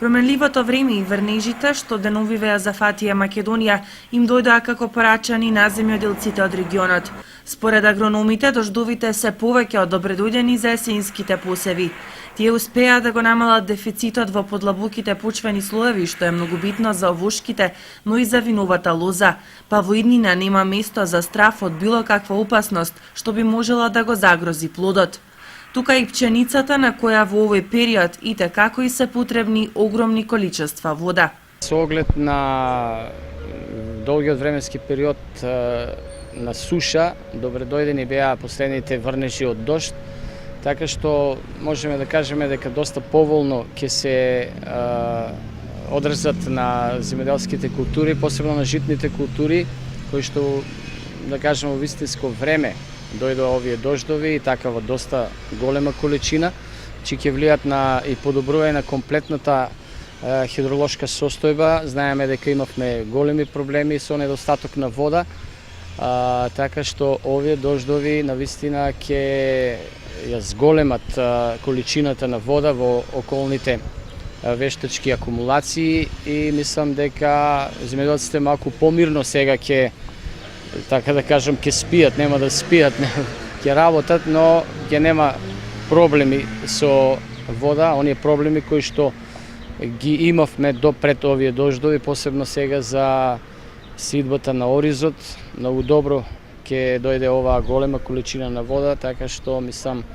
Променливото време и врнежите што деновиве ја зафатија Македонија им дојдоа како порачани на земјоделците од регионот. Според агрономите, дождовите се повеќе од добредојдени за есенските посеви. Тие успеа да го намалат дефицитот во подлабоките почвени слоеви, што е многу битно за овошките, но и за виновата лоза, па во иднина нема место за страф од било каква опасност што би можела да го загрози плодот. Тука и пченицата на која во овој период ите како и се потребни огромни количества вода. Со оглед на долгиот временски период на суша, добредојдени беа последните врнежи од дожд, така што можеме да кажеме дека доста поволно ќе се одразат на земјоделските култури, посебно на житните култури, кои што, да кажеме, во вистинско време дојдоа овие дождови и такава доста голема количина, че ќе влијат на и подобрување на комплетната хидролошка состојба. Знаеме дека имавме големи проблеми со недостаток на вода, така што овие дождови навистина ќе ја зголемат количината на вода во околните вештачки акумулации и мислам дека земјоделците малку помирно сега ќе, така да кажам, ќе спијат, нема да спијат, ќе работат, но ќе нема проблеми со вода, оние проблеми кои што ги имавме до пред овие дождови, посебно сега за сидбата на оризот. Многу добро ќе дојде оваа голема количина на вода, така што мислам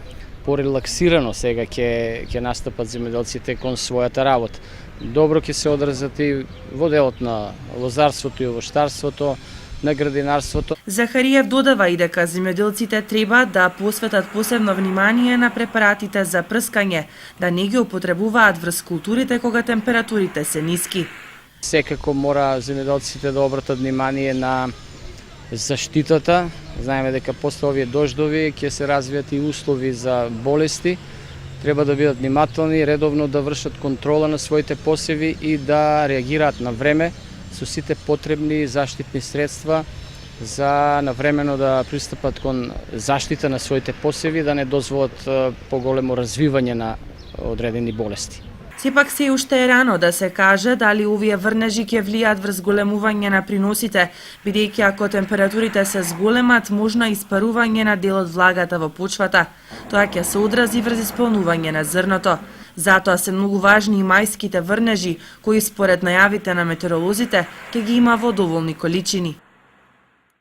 порелаксирано сега ќе настапат земјоделците кон својата работа. Добро ќе се одразат и во делот на лозарството и овоштарството, на градинарството. Захариев додава и дека земјоделците треба да посветат посебно внимание на препаратите за прскање, да не ги употребуваат врз културите кога температурите се ниски. Секако мора земјоделците да обратат внимание на заштитата. Знаеме дека после овие дождови ќе се развијат и услови за болести. Треба да бидат внимателни, редовно да вршат контрола на своите посеви и да реагираат на време со сите потребни заштитни средства за навремено да пристапат кон заштита на своите посеви, да не дозволат поголемо развивање на одредени болести. Сепак се уште е рано да се каже дали овие врнежи ќе влијаат врз големување на приносите, бидејќи ако температурите се зголемат, можно испарување на дел од влагата во почвата. Тоа ќе се одрази врз исполнување на зрното. Затоа се многу важни и мајските врнежи, кои според најавите на метеоролозите ќе ги има во доволни количини.